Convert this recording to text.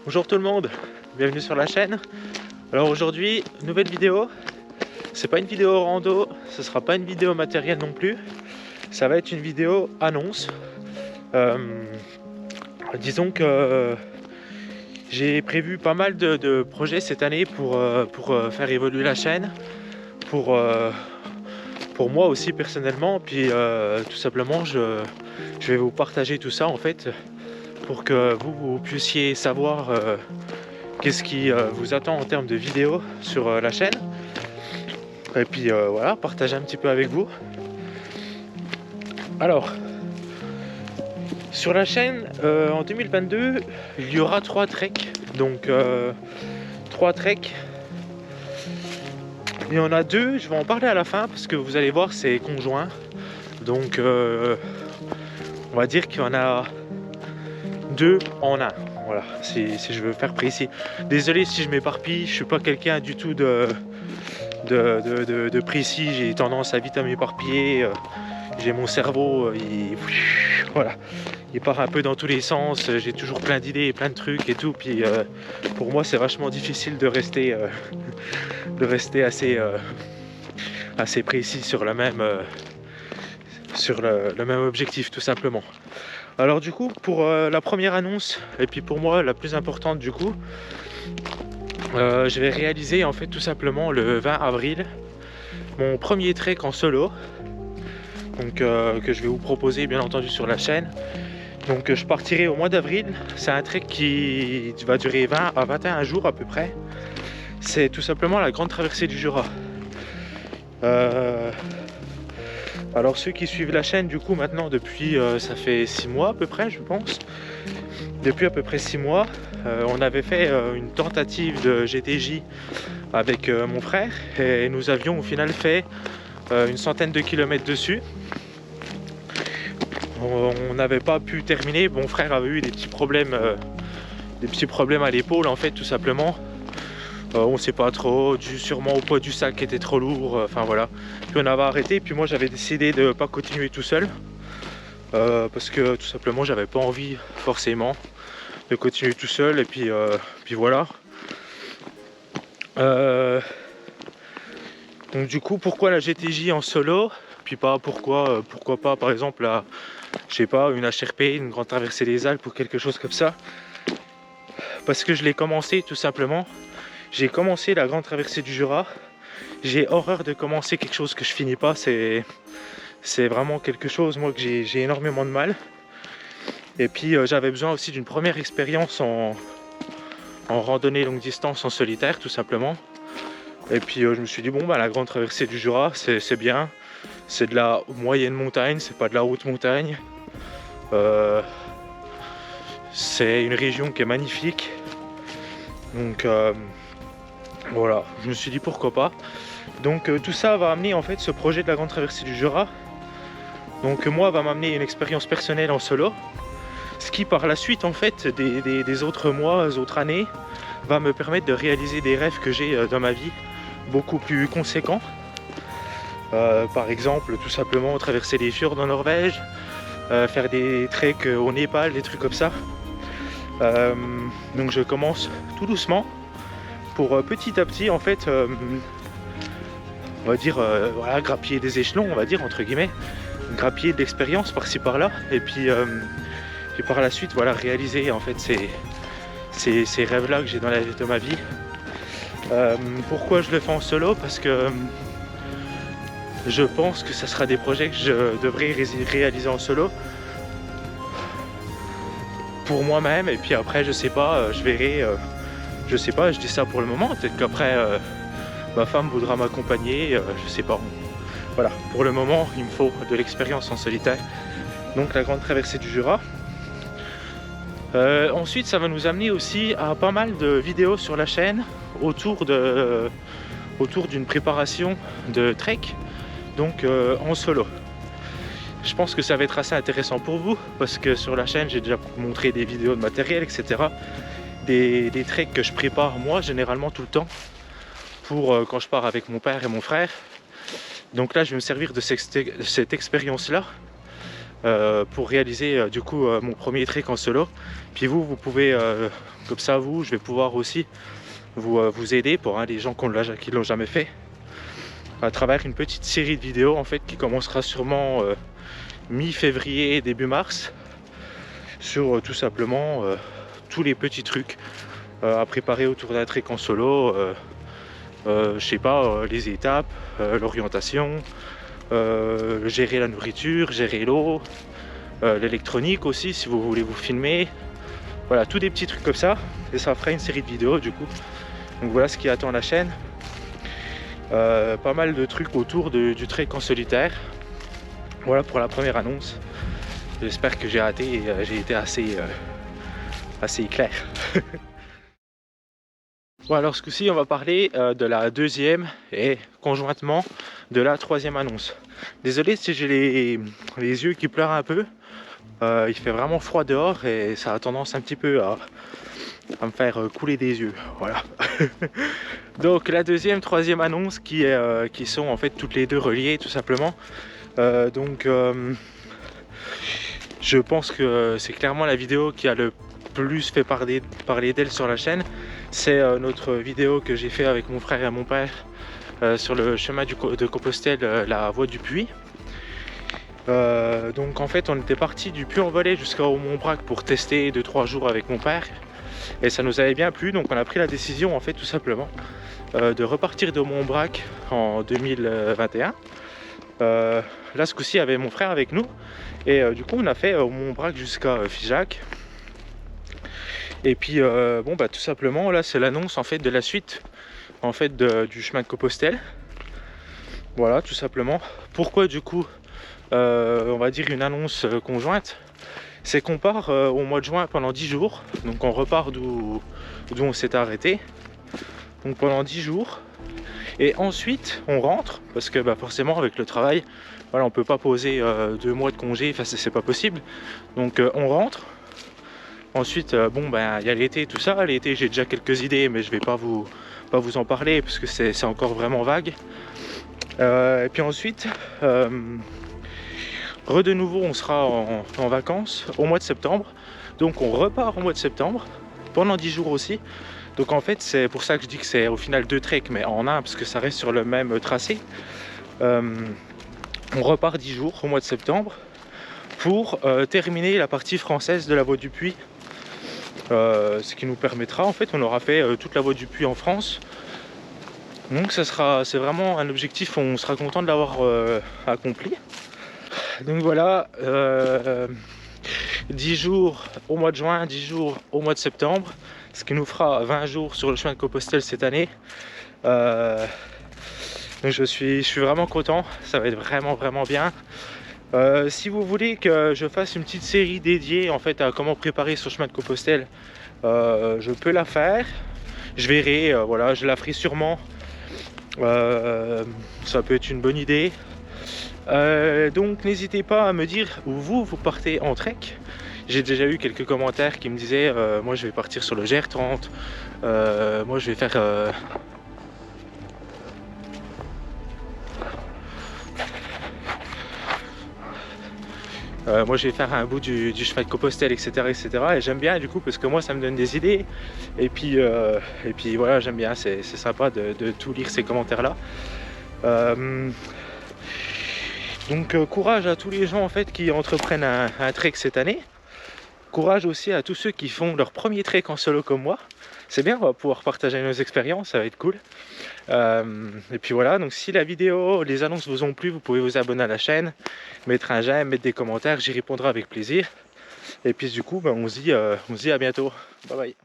Bonjour tout le monde, bienvenue sur la chaîne. Alors aujourd'hui, nouvelle vidéo. C'est pas une vidéo rando, ce sera pas une vidéo matérielle non plus. Ça va être une vidéo annonce. Disons que j'ai prévu pas mal de projets cette année pour faire évoluer la chaîne, pour, pour moi aussi personnellement. Puis tout simplement, je vais vous partager tout ça en fait pour que vous puissiez savoir qu'est-ce qui vous attend en termes de vidéos sur la chaîne. Et puis voilà, partager un petit peu avec vous. Alors, sur la chaîne, en 2022, il y aura 3 treks. Donc, 3 treks. Il y en a 2, je vais en parler à la fin parce que vous allez voir, c'est conjoint. Donc, on va dire qu'il y en a 2 en 1. Voilà, si je veux faire précis. Désolé si je m'éparpille, je suis pas quelqu'un du tout de précis. J'ai tendance à vite à m'éparpiller. J'ai mon cerveau, voilà, il part un peu dans tous les sens. J'ai toujours plein d'idées et plein de trucs et tout. Puis pour moi, c'est vachement difficile de rester, assez précis sur le même, le même objectif, tout simplement. Alors du coup, pour la première annonce, et puis pour moi la plus importante du coup, je vais réaliser en fait tout simplement le 20 avril mon premier trek en solo, donc que je vais vous proposer bien entendu sur la chaîne. Donc je partirai au mois d'avril. C'est un trek qui va durer 20 à 21 jours à peu près. C'est tout simplement la grande traversée du Jura. Alors ceux qui suivent la chaîne du coup maintenant depuis ça fait 6 mois à peu près, je pense. Depuis à peu près 6 mois, on avait fait une tentative de GTJ avec mon frère et nous avions au final fait une centaine de kilomètres dessus. On n'avait pas pu terminer. Mon frère avait eu des petits problèmes à l'épaule en fait, tout simplement. On sait pas trop, sûrement au poids du sac qui était trop lourd, enfin voilà. Puis on avait arrêté, puis moi j'avais décidé de pas continuer tout seul. Parce que tout simplement j'avais pas envie forcément de continuer tout seul, et puis voilà. Donc du coup, pourquoi la GTJ en solo? Puis pas pourquoi pas par exemple je sais pas, une HRP, une grande traversée des Alpes ou quelque chose comme ça? Parce que je l'ai commencé tout simplement. J'ai commencé la grande traversée du Jura. J'ai horreur de commencer quelque chose que je finis pas. C'est vraiment quelque chose, moi, que j'ai énormément de mal. Et puis j'avais besoin aussi d'une première expérience en randonnée longue distance en solitaire, tout simplement. Et puis je me suis dit, bon, bah, la grande traversée du Jura, c'est bien. C'est de la moyenne montagne, c'est pas de la haute montagne. C'est une région qui est magnifique. Donc voilà, je me suis dit pourquoi pas. Donc tout ça va amener en fait ce projet de la grande traversée du Jura. Donc moi va m'amener une expérience personnelle en solo. Ce qui par la suite en fait des autres mois, autres années, va me permettre de réaliser des rêves que j'ai dans ma vie beaucoup plus conséquents. Par exemple, tout simplement traverser les fjords en Norvège, faire des treks au Népal, des trucs comme ça. Donc je commence tout doucement pour petit à petit en fait on va dire voilà, grappiller des échelons, on va dire entre guillemets, grappiller de l'expérience par-ci par-là, et puis par la suite voilà, réaliser en fait ces rêves là que j'ai dans ma vie. Pourquoi je le fais en solo? Parce que je pense que ça sera des projets que je devrais réaliser en solo pour moi-même, et puis après je sais pas, je verrai, je sais pas, je dis ça pour le moment, peut-être qu'après ma femme voudra m'accompagner, je sais pas. Voilà, pour le moment il me faut de l'expérience en solitaire, donc la grande traversée du Jura. Ensuite ça va nous amener aussi à pas mal de vidéos sur la chaîne autour d'une préparation de trek, donc en solo. Je pense que ça va être assez intéressant pour vous parce que sur la chaîne j'ai déjà montré des vidéos de matériel, etc. Des treks que je prépare moi généralement tout le temps pour quand je pars avec mon père et mon frère. Donc là je vais me servir de cette expérience là pour réaliser du coup mon premier trek en solo. Puis vous pouvez, comme ça je vais pouvoir aussi vous aider pour les gens qui l'ont jamais fait, à travers une petite série de vidéos en fait qui commencera sûrement mi-février, début mars, sur tout simplement tous les petits trucs à préparer autour d'un trek en solo. Je sais pas, les étapes, l'orientation, gérer la nourriture, gérer l'eau, l'électronique aussi si vous voulez vous filmer. Voilà, tous des petits trucs comme ça, et ça fera une série de vidéos du coup. Donc voilà ce qui attend la chaîne. Pas mal de trucs autour du trek en solitaire. Voilà pour la première annonce. J'espère que j'ai été assez clair. Bon, alors ce coup-ci on va parler de la deuxième et conjointement de la troisième annonce. Désolé si j'ai les yeux qui pleurent un peu. Il fait vraiment froid dehors et ça a tendance un petit peu à me faire couler des yeux. Voilà. Donc la deuxième, troisième annonce qui sont en fait toutes les deux reliées tout simplement. Je pense que c'est clairement la vidéo qui a le plus fait parler d'elle sur la chaîne. C'est notre vidéo que j'ai fait avec mon frère et mon père sur le chemin de Compostelle, la voie du Puy. Donc en fait on était parti du Puy-en-Velay jusqu'au Mont-Brac pour tester 2-3 jours avec mon père et ça nous avait bien plu, donc on a pris la décision en fait tout simplement de repartir de Mont-Brac en 2021. Là ce coup-ci il y avait mon frère avec nous et du coup on a fait au Mont-Brac jusqu'à Figeac. Et puis bon bah tout simplement là c'est l'annonce en fait de la suite en fait du chemin de Compostelle. Voilà tout simplement. Pourquoi du coup on va dire une annonce conjointe, c'est qu'on part au mois de juin pendant 10 jours, donc on repart d'où on s'est arrêté, donc pendant 10 jours, et ensuite on rentre, parce que bah, forcément avec le travail, voilà, on peut pas poser 2 mois de congé, enfin c'est pas possible, donc on rentre. Ensuite bon ben il y a l'été, tout ça, l'été j'ai déjà quelques idées, mais je vais pas vous en parler, parce que c'est encore vraiment vague. Et puis ensuite de nouveau on sera en vacances au mois de septembre, donc on repart au mois de septembre pendant 10 jours aussi. Donc en fait c'est pour ça que je dis que c'est au final 2 treks mais en un, parce que ça reste sur le même tracé. On repart 10 jours au mois de septembre pour terminer la partie française de la voie du Puy, ce qui nous permettra, en fait on aura fait toute la voie du Puy en France. Donc c'est vraiment un objectif, on sera content de l'avoir accompli. Donc voilà, 10 jours au mois de juin, 10 jours au mois de septembre, ce qui nous fera 20 jours sur le chemin de Compostelle cette année. Donc je suis vraiment content, ça va être vraiment bien. Si vous voulez que je fasse une petite série dédiée en fait à comment préparer ce chemin de Compostelle, je peux la faire. Je verrai, voilà, je la ferai sûrement. Ça peut être une bonne idée. Donc n'hésitez pas à me dire où vous partez en trek. J'ai déjà eu quelques commentaires qui me disaient moi je vais partir sur le GR30, moi je vais faire un bout du chemin de Compostelle, etc. Et j'aime bien du coup parce que moi ça me donne des idées. Et puis voilà, j'aime bien, c'est sympa de tout lire ces commentaires là. Donc courage à tous les gens en fait qui entreprennent un trek cette année. Courage aussi à tous ceux qui font leur premier trek en solo comme moi. C'est bien, on va pouvoir partager nos expériences, ça va être cool. Et puis voilà, donc si la vidéo, les annonces vous ont plu, vous pouvez vous abonner à la chaîne, mettre un j'aime, mettre des commentaires, j'y répondrai avec plaisir. Et puis du coup, on se dit à bientôt. Bye bye.